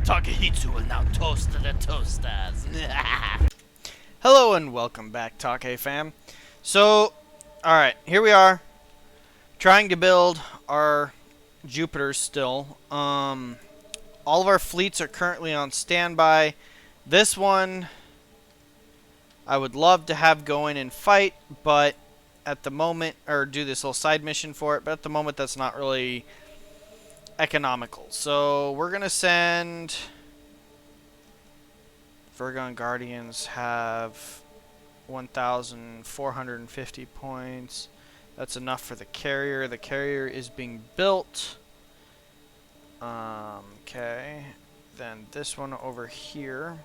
Takehitsu will now toast the toasters. Hello and welcome back, Take fam. So, alright, here we are. Trying to build our Jupiters still. All of our fleets are currently on standby. This one I would love to have go in and fight, but at the moment, or do this little side mission for it, but at the moment that's not really economical. So we're gonna send Virgon Guardians have 1,450 points. That's enough for the carrier. The carrier is being built. Okay. Then this one over here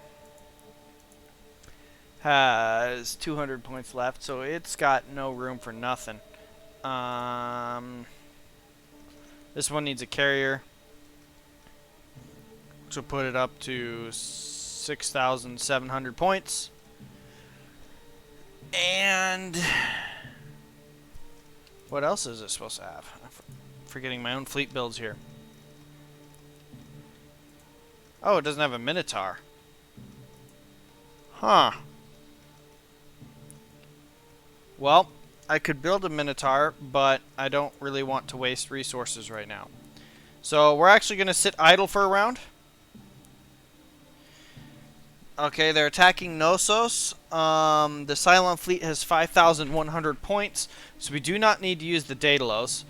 has 200 points left, so it's got no room for nothing. This one needs a carrier, which will put it up to 6,700 points. And what else is it supposed to have? I'm forgetting my own fleet builds here. Oh, it doesn't have a Minotaur. Huh. Well, I could build a Minotaur, but I don't really want to waste resources right now. So we're actually going to sit idle for a round. Okay, they're attacking Knossos. The Cylon fleet has 5,100 points, so we do not need to use the Daedalus.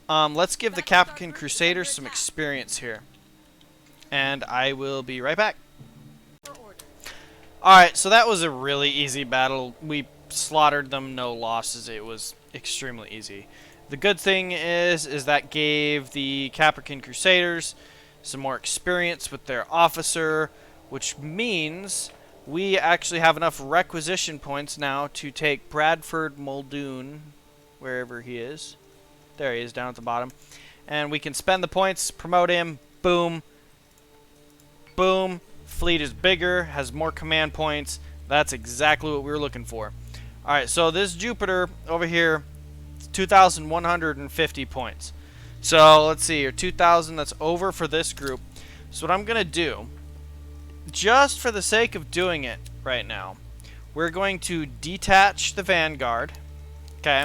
Let's give the Caprican Crusaders some experience here. And I will be right back. Alright, so that was a really easy battle. We slaughtered them, no losses. It was extremely easy. The good thing is that gave the Caprican Crusaders some more experience with their officer, which means we actually have enough requisition points now to take Bradford Muldoon, wherever he is. There he is, down at the bottom. And we can spend the points, promote him, boom, boom. Fleet is bigger, has more command points. That's exactly what we were looking for. Alright, so this Jupiter over here, 2,150 points. So let's see here, 2,000, that's over for this group. So what I'm going to do, just for the sake of doing it right now, we're going to detach the Vanguard. Okay,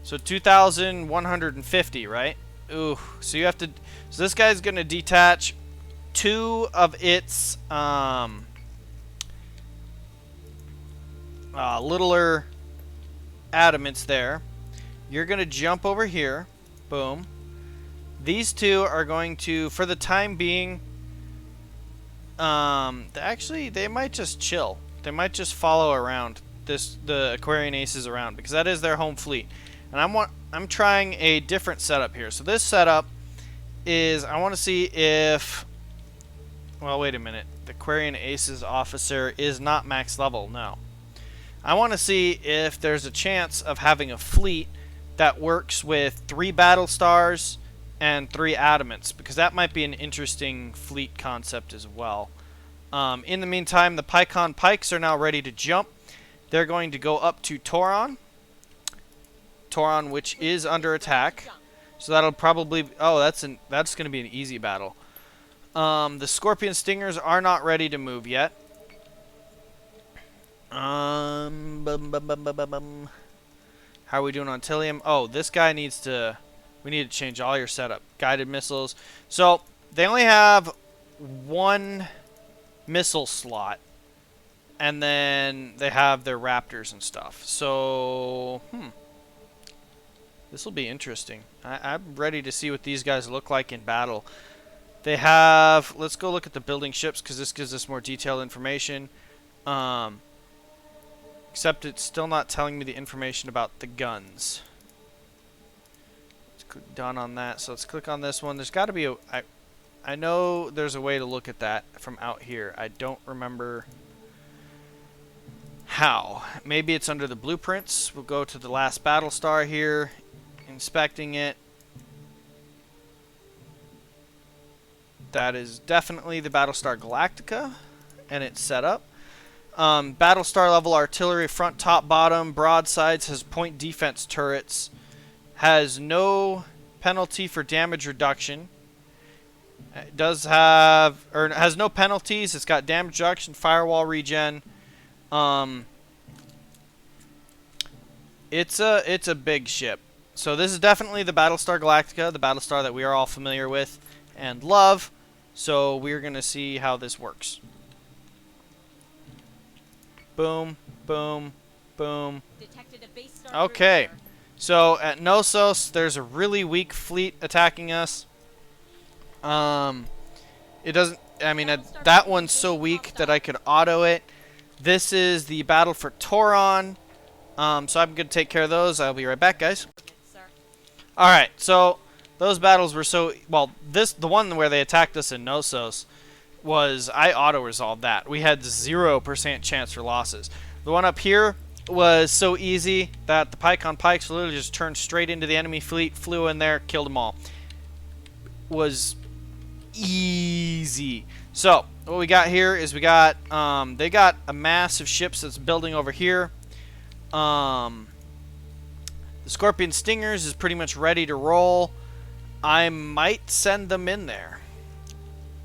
so 2,150, right? Ooh, so you have to, so this guy's going to detach 2 of its littler adamants there. You're going to jump over here. Boom. These 2 are going to, for the time being, actually, they might just chill. They might just follow around the Aquarian Aces around, because that is their home fleet. And I'm trying a different setup here. So this setup is, I want to see if, well, wait a minute. The Aquarian Aces officer is not max level. No. I want to see if there's a chance of having a fleet that works with 3 Battlestars and 3 Adamants, because that might be an interesting fleet concept as well. In the meantime, the Pycon Pikes are now ready to jump. They're going to go up to Toron. Toron, which is under attack. So that'll probably, oh, that's going to be an easy battle. The Scorpion Stingers are not ready to move yet. How are we doing on Tillium? Oh, this guy needs to, we need to change all your setup. Guided missiles. So, they only have 1 missile slot. And then they have their Raptors and stuff. So, this will be interesting. I'm ready to see what these guys look like in battle. They have, let's go look at the building ships, because this gives us more detailed information. Except it's still not telling me the information about the guns. Let's click done on that. So let's click on this one. There's got to be a, I know there's a way to look at that from out here. I don't remember how. Maybe it's under the blueprints. We'll go to the last Battlestar here, inspecting it. That is definitely the Battlestar Galactica, and it's set up. Battlestar level artillery, front, top, bottom, broadsides, has point defense turrets, has no penalty for damage reduction, It does have, or it has no penalties. It's got damage reduction, firewall regen. It's a big ship. So this is definitely the Battlestar Galactica, the Battlestar that we are all familiar with and love. So we're gonna see how this works. Boom, boom, boom. Detected a base star Okay. cruiser. So at Knossos, there's a really weak fleet attacking us. It doesn't. I mean, that one's so weak that I could auto it. This is the battle for Toron. So I'm gonna take care of those. I'll be right back, guys. Yes, sir. All right. So those battles were so well. The one where they attacked us in Knossos, was I auto resolved that. We had 0% chance for losses. The one up here was so easy that the pike on pikes literally just turned straight into the enemy fleet, flew in there, killed them all. Was easy. So what we got here is we got they got a mass of ships that's building over here. The Scorpion Stingers is pretty much ready to roll. I might send them in there.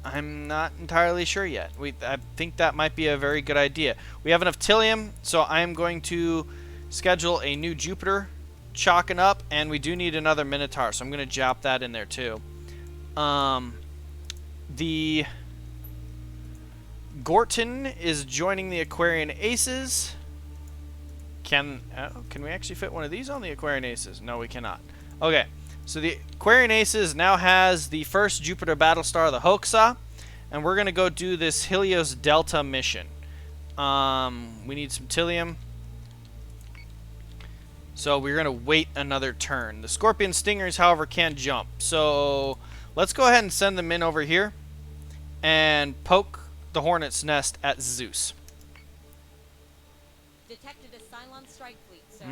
I'm not entirely sure yet. I think that might be a very good idea. We have enough Tillium, so I am going to schedule a new Jupiter chalking up, and we do need another Minotaur, so I'm going to jop that in there too. The Gorton is joining the Aquarian Aces. Can we actually fit one of these on the Aquarian Aces? No, we cannot. Okay. So the Aquarian Aces now has the first Jupiter Battlestar, the Hoaxa, and we're going to go do this Helios Delta mission. We need some Tillium. So we're going to wait another turn. The Scorpion Stingers, however, can jump. So let's go ahead and send them in over here and poke the Hornet's Nest at Zeus. Detected a Cylon strike fleet, sir.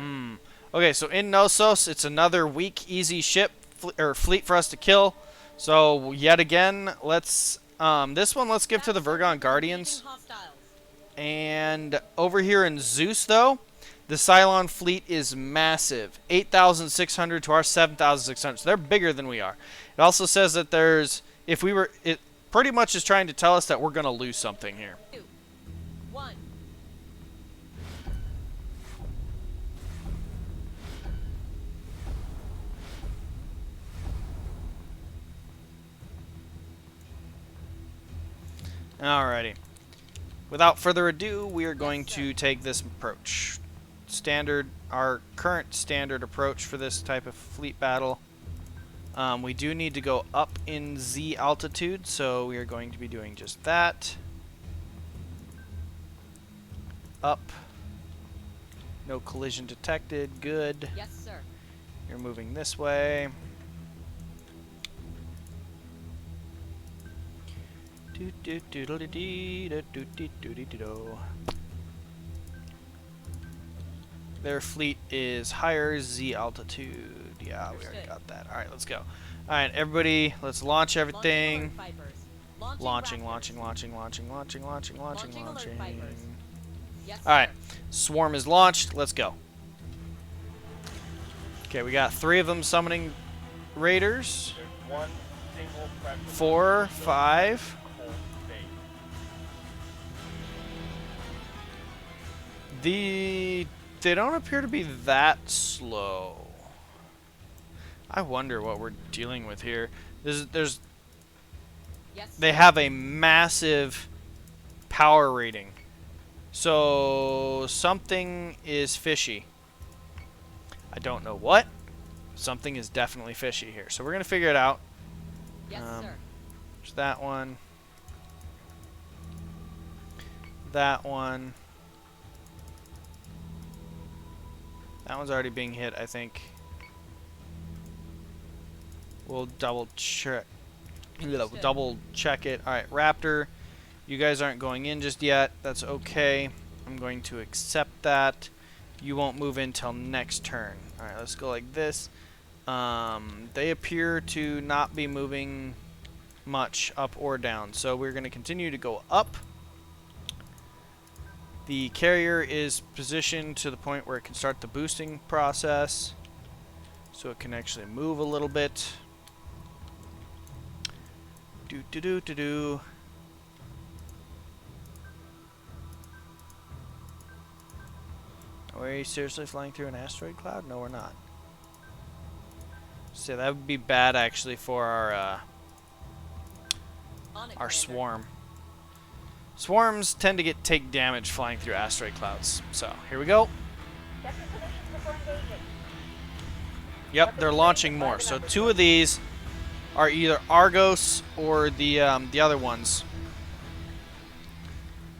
Okay, so in Knossos, it's another weak, easy ship or fleet for us to kill. So yet again, let's this one let's give to the Virgon Guardians. And over here in Zeus, though, the Cylon fleet is massive, 8,600 to our 7,600. So they're bigger than we are. It also says that there's, if we were, it pretty much is trying to tell us that we're gonna lose something here. 2, 1. Alrighty. Without further ado, we are going to take this approach. Our current standard approach for this type of fleet battle. We do need to go up in Z altitude, so we are going to be doing just that. Up. No collision detected. Good. Yes, sir. You're moving this way. Their fleet is higher Z altitude. Yeah, we already got that. Alright, let's go. Alright, everybody, let's launch everything. Launching. Yes, Alright, sir. swarm is launched. Let's go. Okay, we got 3 of them summoning raiders. 4, 5. They don't appear to be that slow. I wonder what we're dealing with here. Yes, They sir. have a massive power rating. So something is fishy. I don't know what. Something is definitely fishy here. So we're going to figure it out. Yes, sir. There's that one. That one. That one's already being hit, I think. We'll double check it. Alright, Raptor. You guys aren't going in just yet. That's okay. I'm going to accept that. You won't move in till next turn. Alright, let's go like this. They appear to not be moving much up or down. So we're going to continue to go up. The carrier is positioned to the point where it can start the boosting process. So it can actually move a little bit. Do do do do do. Are you seriously flying through an asteroid cloud? No, we're not. So that would be bad actually for our swarm. Swarms tend to take damage flying through asteroid clouds. So here we go. Yep, they're launching more. So 2 of these are either Argos or the other ones.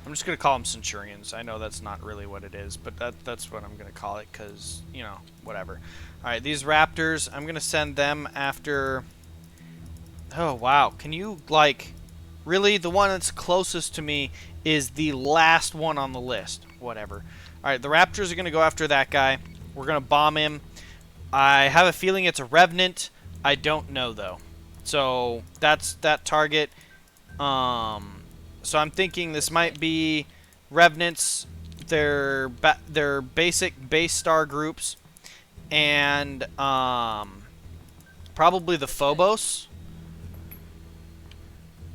I'm just gonna call them Centurions. I know that's not really what it is, but that's what I'm gonna call it, cause you know, whatever. All right, these Raptors, I'm gonna send them after. Oh wow, can you like, really? The one that's closest to me is the last one on the list. Whatever. All right, the Raptors are gonna go after that guy. We're gonna bomb him. I have a feeling it's a Revenant. I don't know though. So that's that target. So I'm thinking this might be Revenants, their basic base star groups, and probably the Phobos.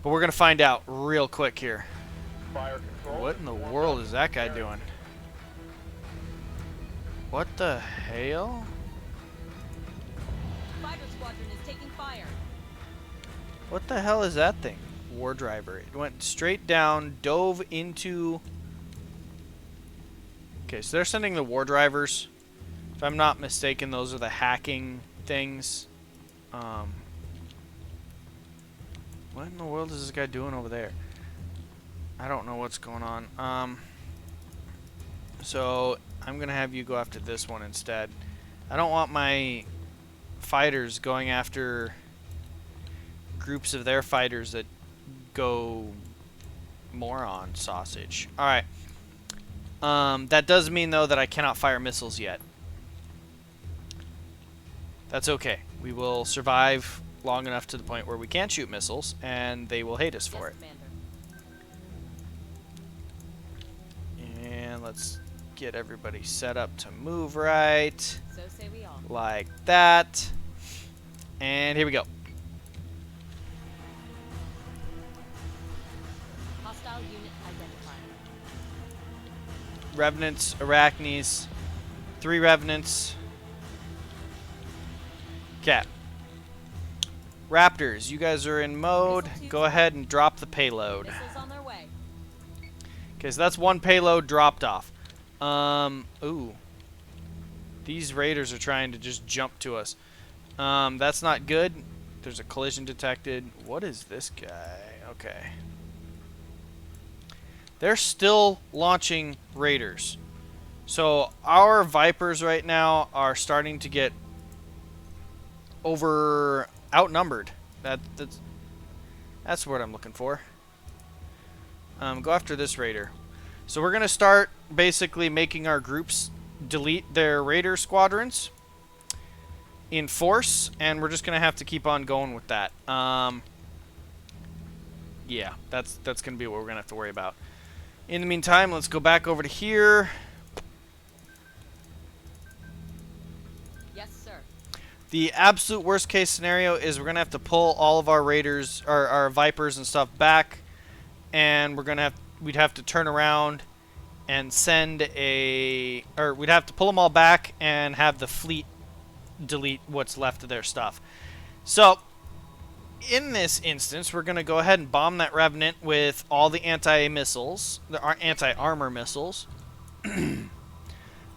But we're gonna find out real quick here. What in the world is that guy doing? What the hell? Fighter squadron is taking fire. What the hell is that thing? War driver. It went straight down, dove into. Okay, so they're sending the war drivers. If I'm not mistaken, those are the hacking things. What in the world is this guy doing over there? I don't know what's going on. So I'm gonna have you go after this one instead. I don't want my fighters going after groups of their fighters that go moron sausage. Alright. That does mean, though, that I cannot fire missiles yet. That's okay. We will survive long enough to the point where we can shoot missiles, and they will hate us for it. And let's get everybody set up to move right. So say we all. Like that. And here we go. Hostile unit identified. Revenants, Arachnes, 3 Revenants. Cat. Raptors, you guys are in mode. Go ahead and drop the payload. Missiles on their way. Okay, so that's 1 payload dropped off. Ooh. These raiders are trying to just jump to us. That's not good. There's a collision detected. What is this guy? Okay. They're still launching raiders. So our Vipers right now are starting to get outnumbered. That's the word I'm looking for. Go after this raider. So we're gonna start basically making our groups delete their raider squadrons in force, and we're just gonna have to keep on going with that. Yeah, that's gonna be what we're gonna have to worry about. In the meantime, let's go back over to here. Yes, sir. The absolute worst case scenario is we're gonna have to pull all of our raiders, our Vipers and stuff back, and we'd have to turn around and we'd have to pull them all back and have the fleet delete what's left of their stuff. So in this instance, we're going to go ahead and bomb that Revenant with all the anti-missiles, the anti-armor missiles.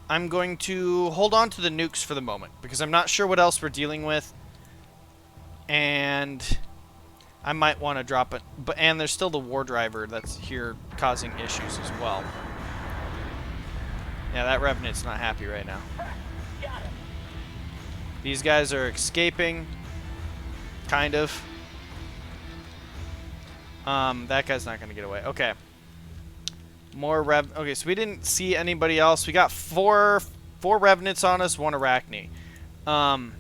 I'm going to hold on to the nukes for the moment because I'm not sure what else we're dealing with, and I might want to drop it. And there's still the war driver that's here causing issues as well. Yeah, that Revenant's not happy right now. These guys are escaping, kind of. That guy's not going to get away. Okay. More Okay, so we didn't see anybody else. We got four Revenants on us, 1 Arachne. Are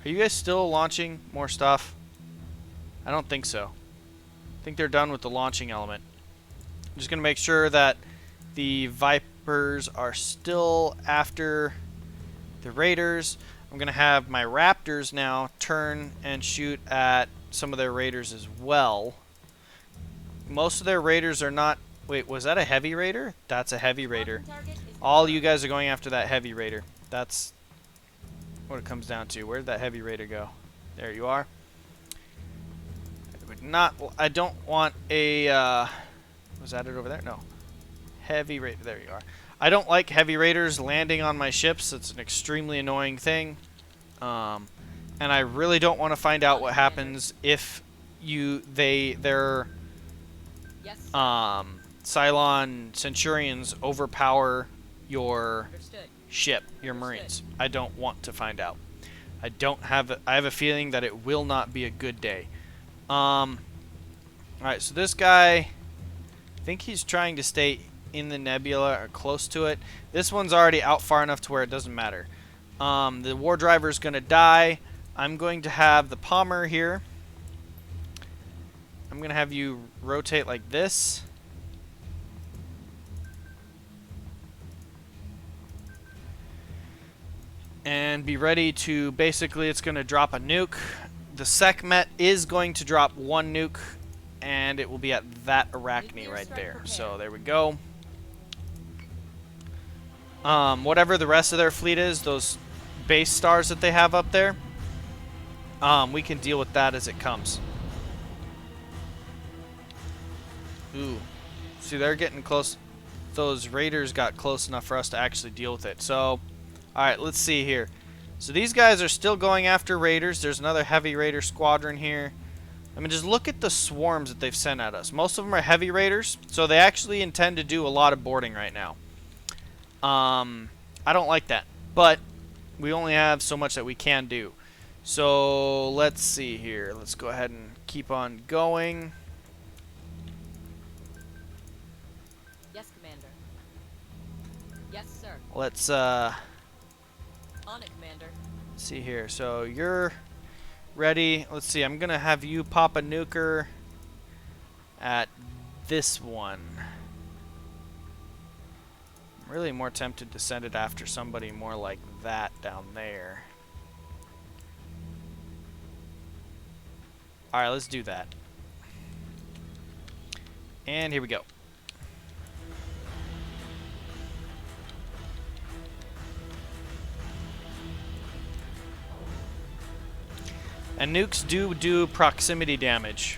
you guys still launching more stuff? I don't think so. I think they're done with the launching element. I'm just going to make sure that the Vipers are still after the Raiders. I'm going to have my Raptors now turn and shoot at some of their raiders as well. Most of their raiders are not... Wait, was that a heavy raider? That's a heavy raider. All you guys are going after that heavy raider. That's what it comes down to. Where did that heavy raider go? There you are. I don't want a... was that it over there? No. Heavy raider. There you are. I don't like heavy raiders landing on my ships. It's an extremely annoying thing. And I really don't want to find out what happens if their Cylon Centurions overpower your ship, your Marines. I don't want to find out. I have a feeling that it will not be a good day. Alright, so this guy, I think he's trying to stay in the nebula or close to it. This one's already out far enough to where it doesn't matter. The war driver's gonna die. I'm going to have the Palmer here. I'm gonna have you rotate like this. And be ready to, basically it's gonna drop a nuke. The Sekhmet is going to drop one nuke, and it will be at that Arachne right there. So there we go. Whatever the rest of their fleet is, those base stars that they have up there, we can deal with that as it comes. Ooh. See, they're getting close. Those raiders got close enough for us to actually deal with it. So, alright, let's see here. So these guys are still going after raiders. There's another heavy raider squadron here. I mean, just look at the swarms that they've sent at us. Most of them are heavy raiders, so they actually intend to do a lot of boarding right now. I don't like that, but we only have so much that we can do. So let's see here. Let's go ahead and keep on going. Yes, Commander. Yes, sir. Let's On it, Commander. see here. So you're ready. Let's see. I'm gonna have you pop a nuker at this one. I'm really more tempted to send it after somebody more like that down there. Alright, let's do that. And here we go. And nukes do proximity damage,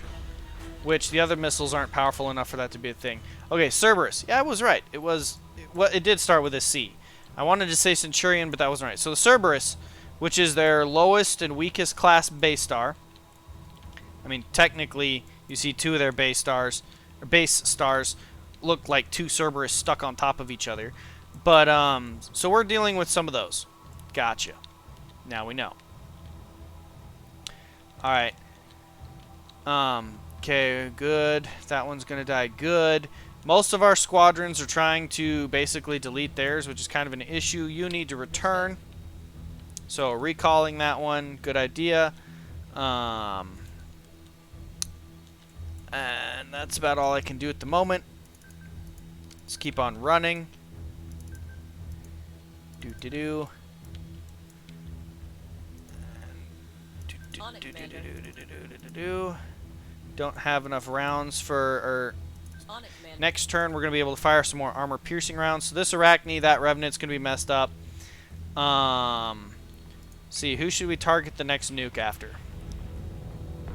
which the other missiles aren't powerful enough for that to be a thing. Okay, Cerberus. Yeah, I was right. It did start with a C. I wanted to say Centurion, but that wasn't right. So the Cerberus, which is their lowest and weakest class base star. I mean, technically, you see two of their base stars look like two Cerberus stuck on top of each other. But so we're dealing with some of those. Gotcha. Now we know. Alright. Okay, good. That one's gonna die. Good. Most of our squadrons are trying to basically delete theirs, which is kind of an issue. You need to return. So recalling that one, good idea. And that's about all I can do at the moment. Let's keep on running. Do-do-do. Don't have enough rounds for next turn. We're going to be able to fire some more armor piercing rounds. So this Arachne, that Revenant's going to be messed up. See, who should we target the next nuke after?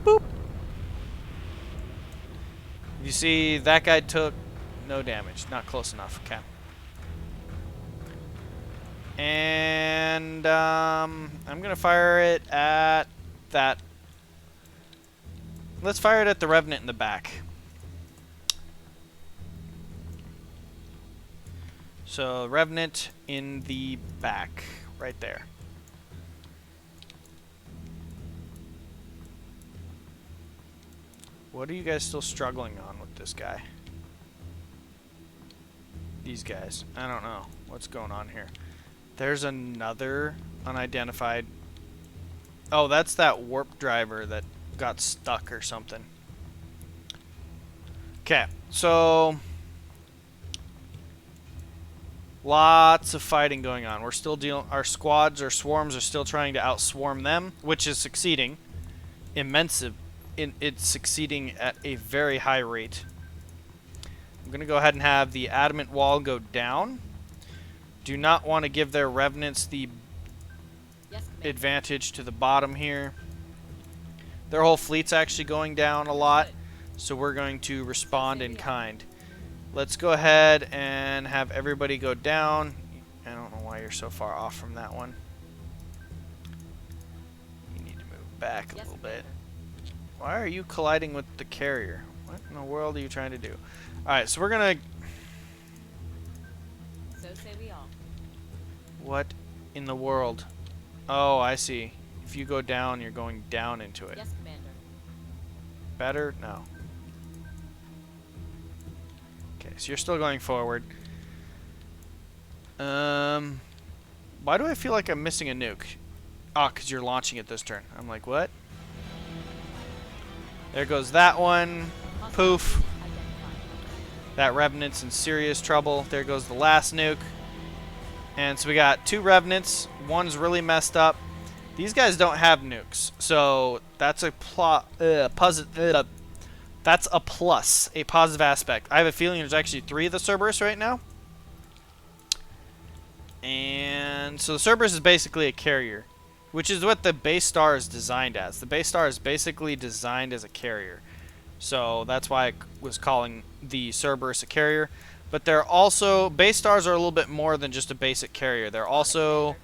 Boop. You see, that guy took no damage. Not close enough. Okay. And I'm going to fire it at that. Let's fire it at the Revenant in the back. So, Revenant in the back. Right there. What are you guys still struggling on with this guy? These guys. I don't know what's going on here. There's another unidentified... Oh, that's that warp driver that got stuck or something. Okay, so... Lots of fighting going on. We're still dealing... Our squads or swarms are still trying to outswarm them, which is succeeding it's succeeding at a very high rate. I'm going to go ahead and have the adamant wall go down. Do not want to give their revenants the advantage to the bottom here. Their whole fleet's actually going down a lot, so we're going to respond in kind. Let's go ahead and have everybody go down. I don't know why you're so far off from that one. You need to move back a little bit. Why are you colliding with the carrier? What in the world are you trying to do? Alright, so we're gonna... So say we all. What in the world? Oh, I see. If you go down, you're going down into it. Yes, Commander. Better? No. Okay, so you're still going forward. Why do I feel like I'm missing a nuke? Ah, because you're launching it this turn. I'm like, what? There goes that one. Poof. That Revenant's in serious trouble. There goes the last nuke. And so we got 2 Revenants. One's really messed up. These guys don't have nukes. So that's a that's a plus, a positive aspect. I have a feeling there's actually 3 of the Cerberus right now. And so the Cerberus is basically a carrier, which is what the base star is designed as. The base star is basically designed as a carrier. So that's why I was calling the Cerberus a carrier. But they're also, base stars are a little bit more than just a basic carrier. They're also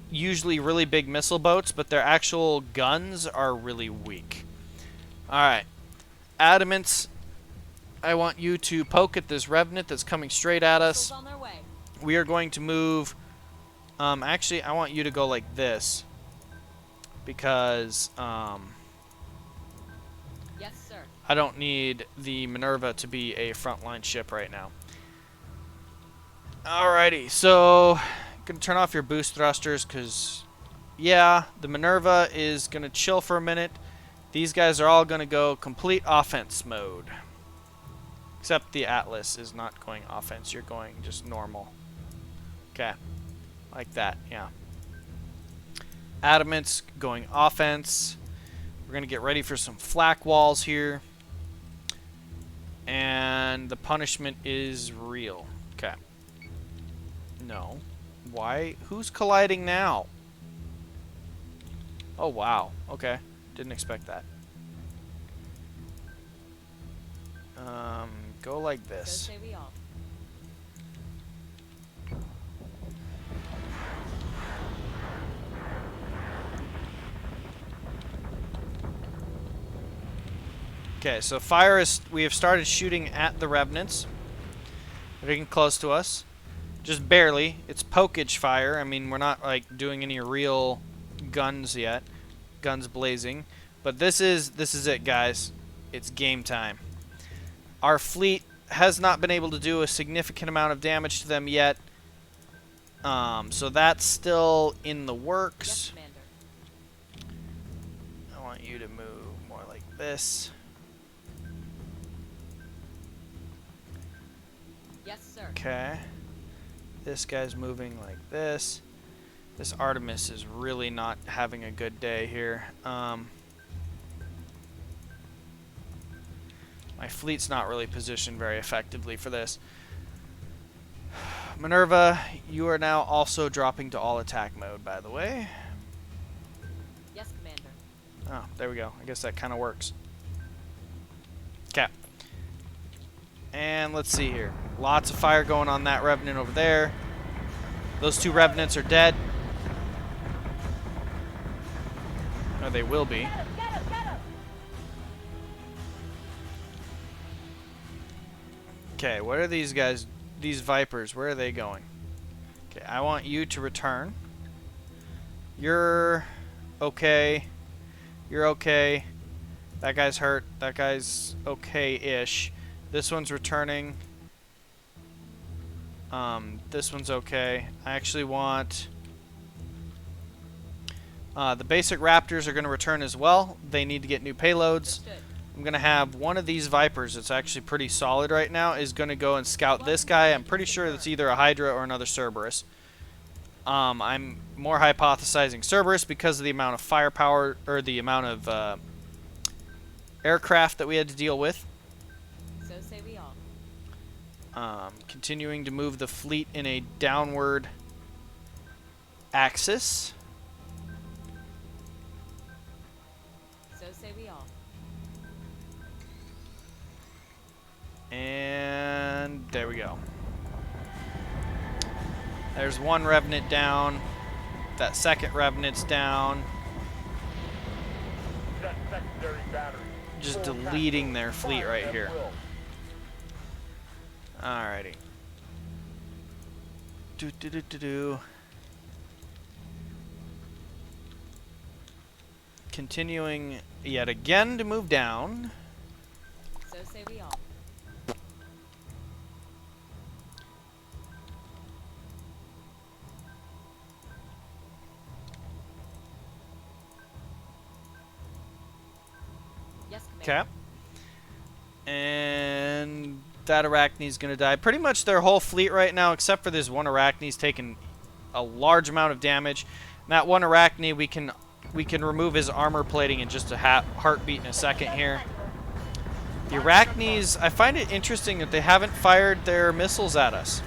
usually really big missile boats, but their actual guns are really weak. Alright. Adamants, I want you to poke at this Revenant that's coming straight at us. On their way. We are going to move... actually, I want you to go like this. Because, Yes, sir. I don't need the Minerva to be a frontline ship right now. Alrighty, so... Gonna turn off your boost thrusters, because... Yeah, the Minerva is gonna chill for a minute. These guys are all gonna go complete offense mode. Except the Atlas is not going offense. You're going just normal. Okay. Like that, yeah. Adamant's going offense. We're going to get ready for some flak walls here. And the punishment is real. Okay. No. Why? Who's colliding now? Oh, wow. Okay. Didn't expect that. Go like this. So say we all. Okay, so fire is... We have started shooting at the Revenants. They're getting close to us. Just barely. It's pokage fire. I mean, we're not, like, doing any real guns yet. Guns blazing. But this is it, guys. It's game time. Our fleet has not been able to do a significant amount of damage to them yet. So that's still in the works. Yes, Commander. I want you to move more like this. Yes, sir. Okay. This guy's moving like this. This Artemis is really not having a good day here. My fleet's not really positioned very effectively for this. Minerva, you are now also dropping to all attack mode, by the way. Yes, Commander. Oh, there we go. I guess that kind of works. Okay. And let's see here. Lots of fire going on that Revenant over there. Those 2 Revenants are dead. Or they will be. Okay, what are these guys? These Vipers, where are they going? Okay, I want you to return. You're okay. You're okay. That guy's hurt. That guy's okay-ish. This one's returning. This one's okay. I actually want... the basic Raptors are going to return as well. They need to get new payloads. Understood. I'm going to have one of these Vipers that's actually pretty solid right now is going to go and scout this guy. I'm pretty sure it's either a Hydra or another Cerberus. I'm more hypothesizing Cerberus because of the amount of firepower, or the amount of aircraft that we had to deal with. So say we all. Continuing to move the fleet in a downward axis. So say we all. And there we go. There's one Revenant down. That second Revenant's down. Just deleting their fleet right here. Alrighty. Continuing yet again to move down. So say we all. Yes, Commander. Okay. And that Arachne's gonna die. Pretty much their whole fleet right now, except for this one Arachne's taking a large amount of damage. And that one Arachne, we can remove his armor plating in just a heartbeat in a second here. The Arachnes, I find it interesting that they haven't fired their missiles at us.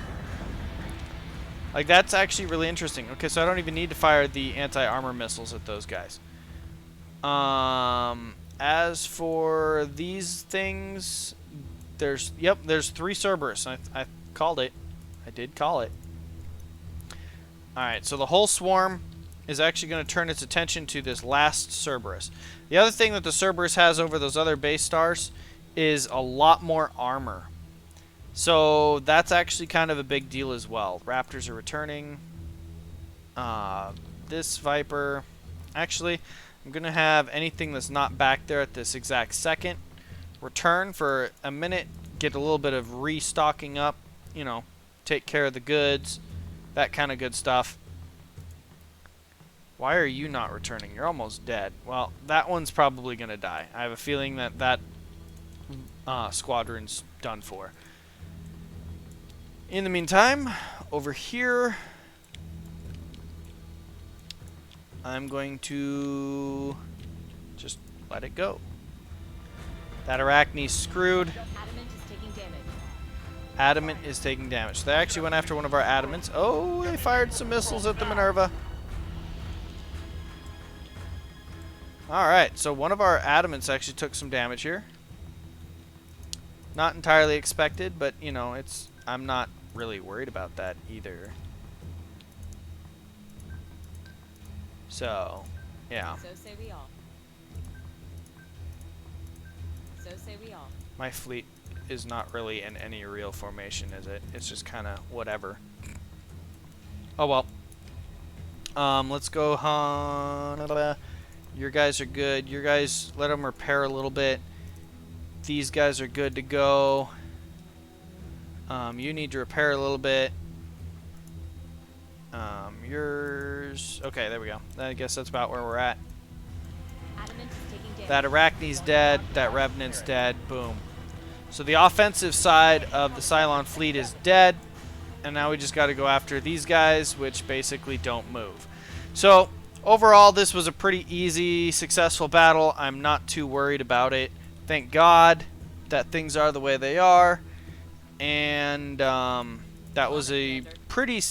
Like, that's actually really interesting. Okay, so I don't even need to fire the anti-armor missiles at those guys. As for these things, there's 3 Cerberus. I called it. I did call it. Alright, so the whole swarm is actually going to turn its attention to this last Cerberus. The other thing that the Cerberus has over those other base stars is a lot more armor. So that's actually kind of a big deal as well. Raptors are returning. This Viper, actually, I'm going to have anything that's not back there at this exact second return for a minute, get a little bit of restocking up, you know, take care of the goods, that kind of good stuff. Why are you not returning? You're almost dead. Well, that one's probably going to die. I have a feeling that that squadron's done for. In the meantime, over here, I'm going to just let it go. That Arachne's screwed. Adamant is taking damage. Adamant is taking damage. So they actually went after one of our Adamants. Oh, they fired some missiles at the Minerva. Alright, so one of our Adamants actually took some damage here. Not entirely expected, but, you know, I'm not really worried about that either. So, yeah. So say we all. So say we all. My fleet is not really in any real formation, is it? It's just kind of whatever. Oh well. Let's go. Your guys are good. Your guys, let them repair a little bit. These guys are good to go. You need to repair a little bit. Yours. Okay, there we go. I guess that's about where we're at. Adamant is taking damage. That Arachne's dead. That Revenant's dead. Boom. So the offensive side of the Cylon fleet is dead. And now we just got to go after these guys, which basically don't move. So overall, this was a pretty easy, successful battle. I'm not too worried about it. Thank God that things are the way they are. And that was a pretty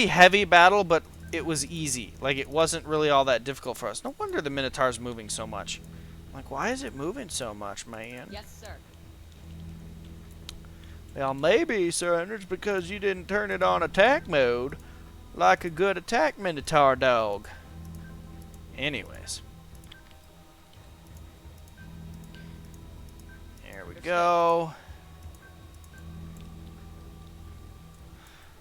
heavy battle, but it was easy. Like, it wasn't really all that difficult for us. No wonder the Minotaur's moving so much. Like, why is it moving so much, man? Yes, sir. Well, maybe, sir, it's because you didn't turn it on attack mode like a good attack Minotaur dog. Anyways. There we go.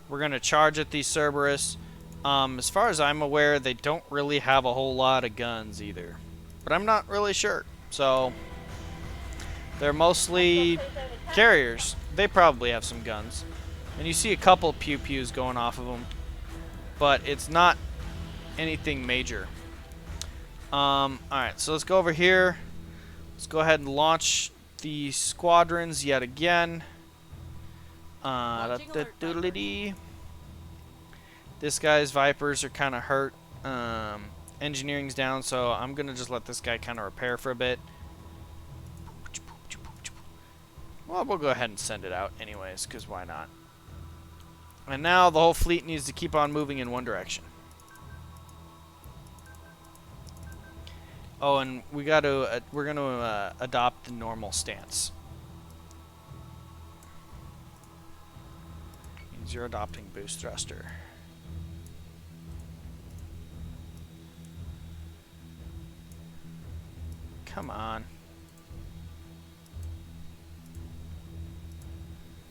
We're going to charge at these Cerberus. As far as I'm aware, they don't really have a whole lot of guns either. But I'm not really sure. So, they're mostly carriers. They probably have some guns. And you see a couple pew-pews going off of them. But it's not anything major. Alright, so let's go over here. Let's go ahead and launch the squadrons yet again. This guy's Vipers are kind of hurt. Engineering's down, so I'm going to just let this guy kind of repair for a bit. Well, we'll go ahead and send it out anyways, because why not? And now the whole fleet needs to keep on moving in one direction. Oh, and we're going to adopt the normal stance. Means you're adopting boost thruster. Come on.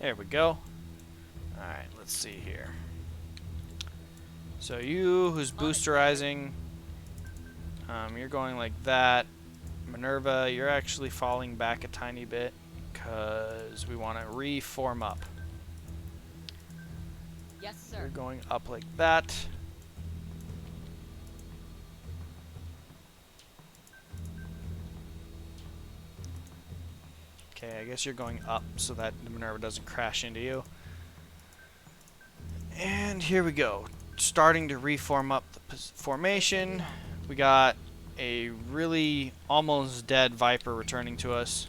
There we go. Alright, let's see here. So you, who's boosterizing, you're going like that. Minerva, you're actually falling back a tiny bit because we want to reform up. Yes, sir. You're going up like that. Okay, I guess you're going up so that the Minerva doesn't crash into you. And here we go. Starting to reform up the formation. We got a really almost dead Viper returning to us.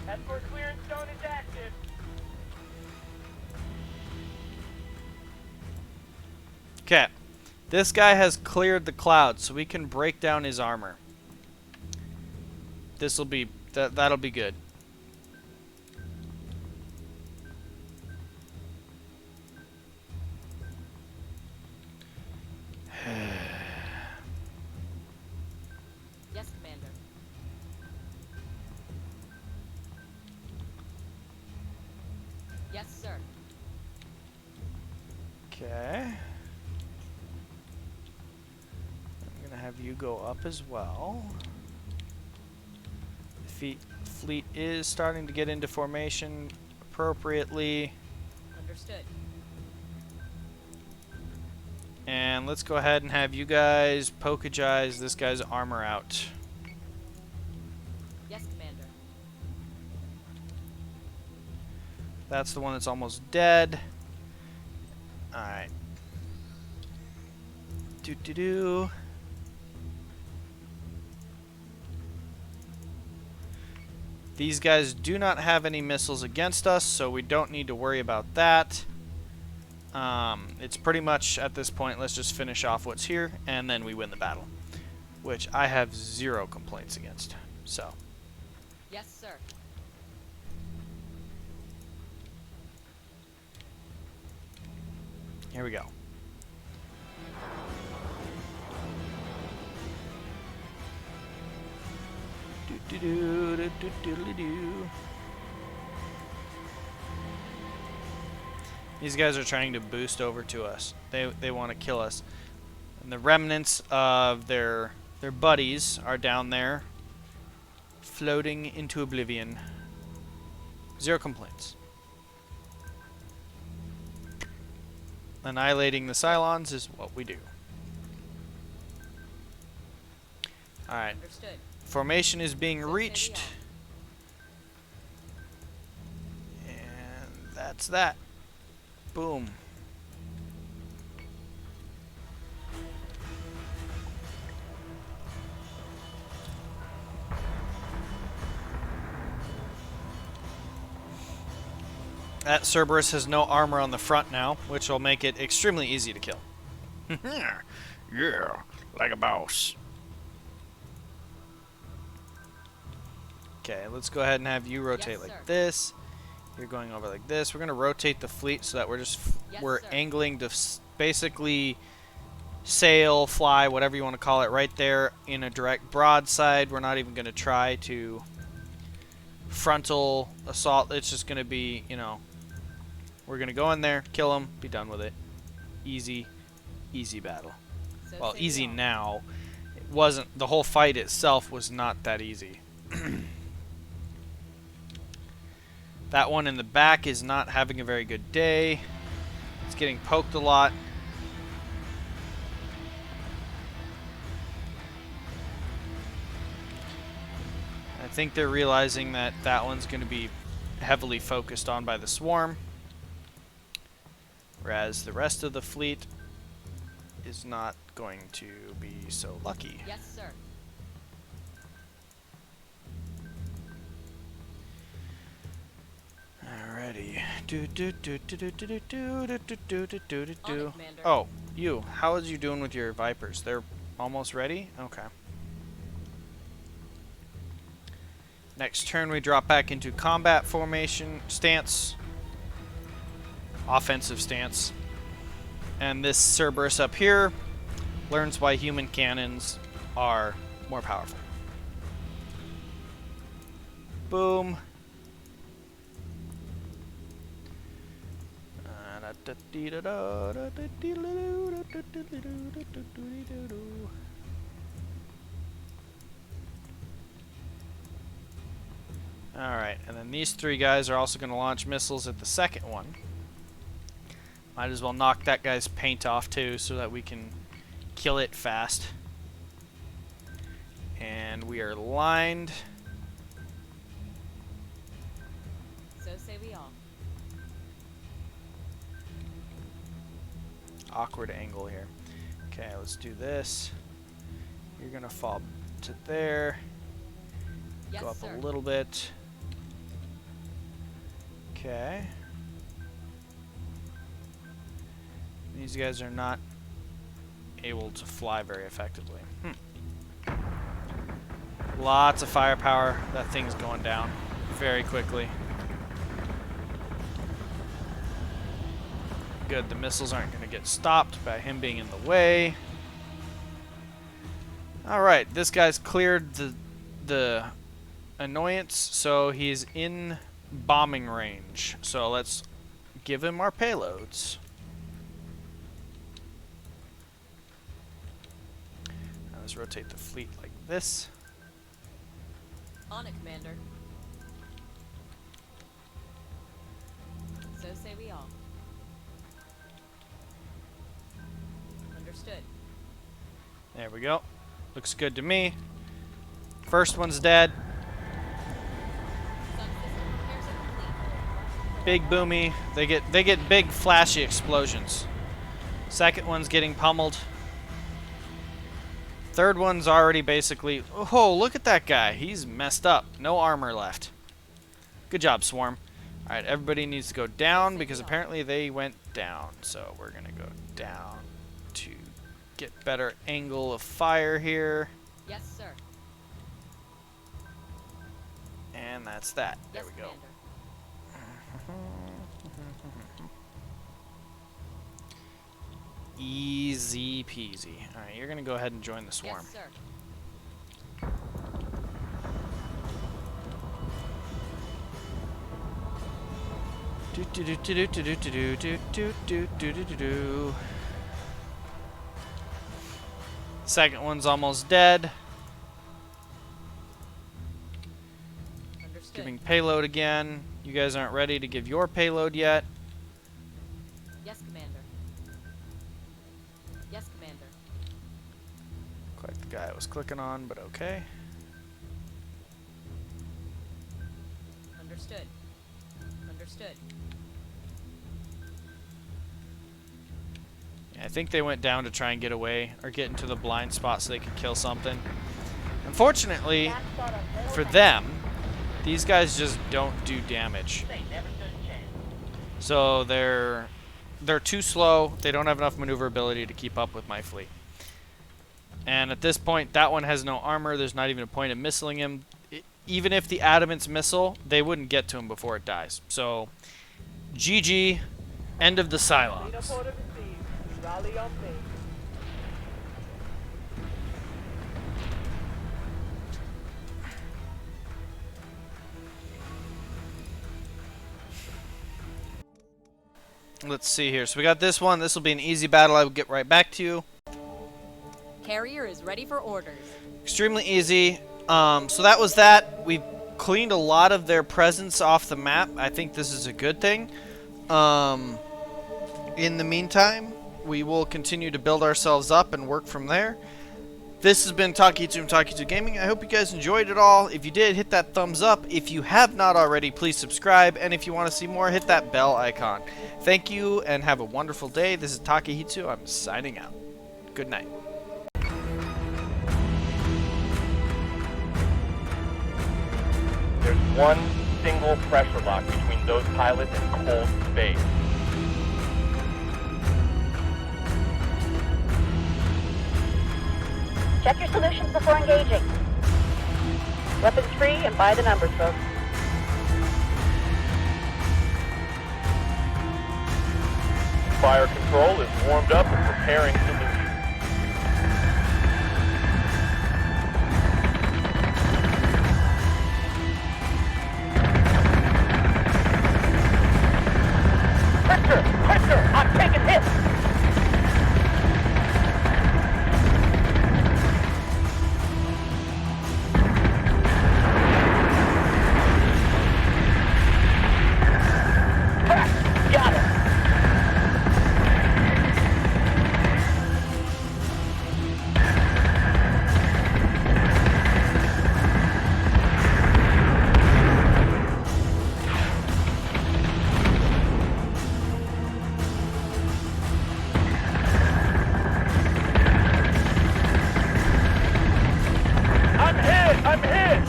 Escort clearance zone is active. Okay. This guy has cleared the cloud, so we can break down his armor. This'll be that'll be good. Yes, Commander. Yes, sir. Okay. I'm gonna have you go up as well. The fleet is starting to get into formation appropriately. Understood. And let's go ahead and have you guys pokagize this guy's armor out. Yes, Commander. That's the one that's almost dead. Alright. Do. These guys do not have any missiles against us, so we don't need to worry about that. It's pretty much, at this point, let's just finish off what's here, and then we win the battle. Which I have 0 complaints against. So. Yes, sir. Here we go. These guys are trying to boost over to us. They want to kill us. And the remnants of their buddies are down there, floating into oblivion. 0 complaints. Annihilating the Cylons is what we do. Alright. Understood. Formation is being So say reached. we And that's that. Boom. That Cerberus has no armor on the front now, which will make it extremely easy to kill. Yeah, like a boss. Okay, let's go ahead and have you rotate Yes, like sir. this. You're going over like this. We're going to rotate the fleet so that we're just Yes, we're sir. angling to basically sail, fly, whatever you want to call it, right there in a direct broadside. We're not even going to try to frontal assault. It's just going to be, you know, we're going to go in there, kill them, be done with it. Easy, easy battle. So Well, say we easy all. now. It wasn't, the whole fight itself was not that easy. That one in the back is not having a very good day. It's getting poked a lot. I think they're realizing that that one's going to be heavily focused on by the swarm. Whereas the rest of the fleet is not going to be so lucky. Yes, sir. Alrighty. Do do do do do do do do do do do do do On it, do. Commander. Oh, you. How is you doing with your Vipers? They're almost ready? Okay. Next turn we drop back into combat formation stance. Offensive stance. And this Cerberus up here learns why human cannons are more powerful. Boom. Alright, and then these three guys are also going to launch missiles at the second one. Might as well knock that guy's paint off too so that we can kill it fast. And we are lined. So say we all. Awkward angle here. Okay, let's do this. You're going to fall to there. Yes, Go up sir. a little bit. Okay. These guys are not able to fly very effectively. Lots of firepower. That thing's going down very quickly. Good, the missiles aren't going to get stopped by him being in the way. Alright, this guy's cleared the annoyance, so he's in bombing range. So let's give him our payloads. Now let's rotate the fleet like this. On it, Commander. So say we all. Understood. There we go. Looks good to me. First one's dead. Sun system repairs are complete. Big boomy. They get big flashy explosions. Second one's getting pummeled. Third one's already basically... Oh, look at that guy. He's messed up. No armor left. Good job, Swarm. Alright, everybody needs to go down because apparently they went down. So we're going to go down to get better angle of fire here. Yes, sir. And that's that. There Yes, we go. Commander. Easy peasy. Alright, you're going to go ahead and join the Swarm. Yes, sir. Do do do do do do do do do do do do do do. Second one's almost dead. Understood. Giving payload again. You guys aren't ready to give your payload yet. Yes, Commander. Yes, Commander. Quite the guy I was clicking on, but okay. Understood. Understood. I think they went down to try and get away or get into the blind spot so they could kill something. Unfortunately, for them, these guys just don't do damage. So they're too slow. They don't have enough maneuverability to keep up with my fleet. And at this point, that one has no armor. There's not even a point of missiling him. Even if the Adamant's missile, they wouldn't get to him before it dies. So, GG, end of the Cylons. Rally on me. Let's see here. So we got this one. This will be an easy battle. I will get right back to you. Carrier is ready for orders. Extremely easy. So that was that. We cleaned a lot of their presence off the map. I think this is a good thing. In the meantime, we will continue to build ourselves up and work from there. This has been Takehitsu from Takehitsu Gaming. I hope you guys enjoyed it all. If you did, hit that thumbs up. If you have not already, please subscribe. And if you want to see more, hit that bell icon. Thank you and have a wonderful day. This is Takehitsu. I'm signing out. Good night. There's one single pressure lock between those pilots and cold space. Check your solutions before engaging. Weapons free and by the numbers, folks. Fire control is warmed up and preparing solution. Quicker! I'm taking hits! Got it!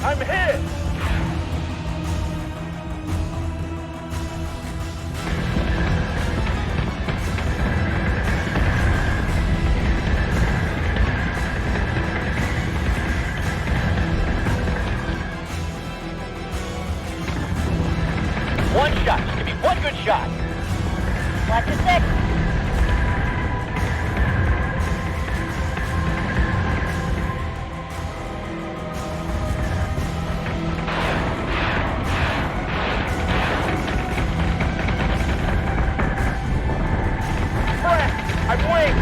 I'm hit! One shot. Just give me one good shot. Watch your six. I'm winged!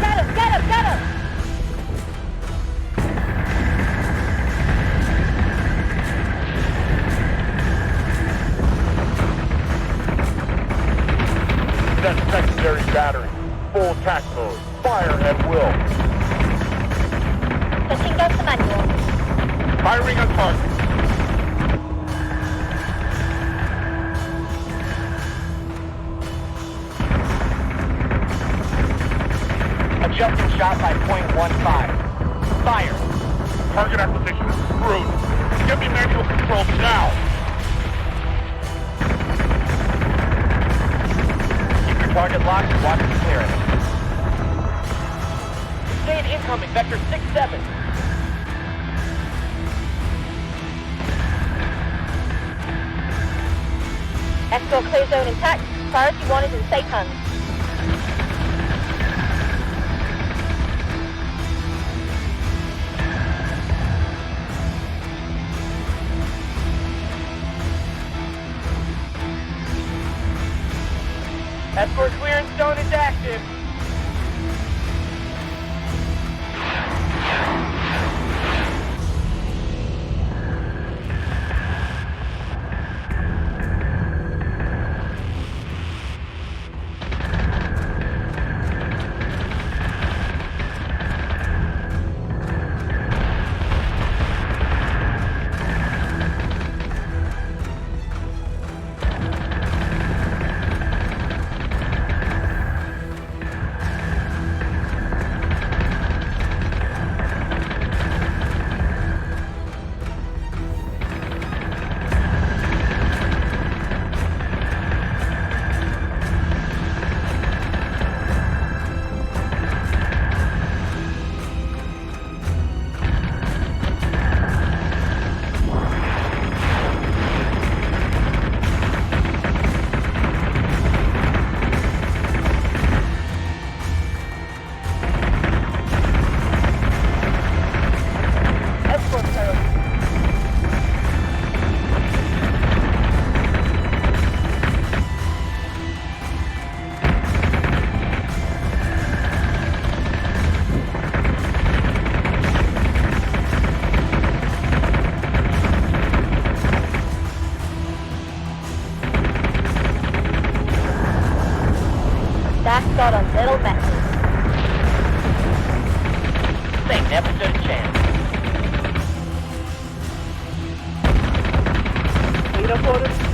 Get him! That's secondary battery. Full attack mode. Fire at will. Switching goes to manual. Firing on target. Adjusting shot by .15. Fire. Target acquisition is screwed. Give me manual control now. Keep your target locked and watch the clearance. Sustain incoming, vector 6-7. Escort clear zone intact. Priority 1 is in safe hands. Escort clearance zone is active. Torpedo quarters.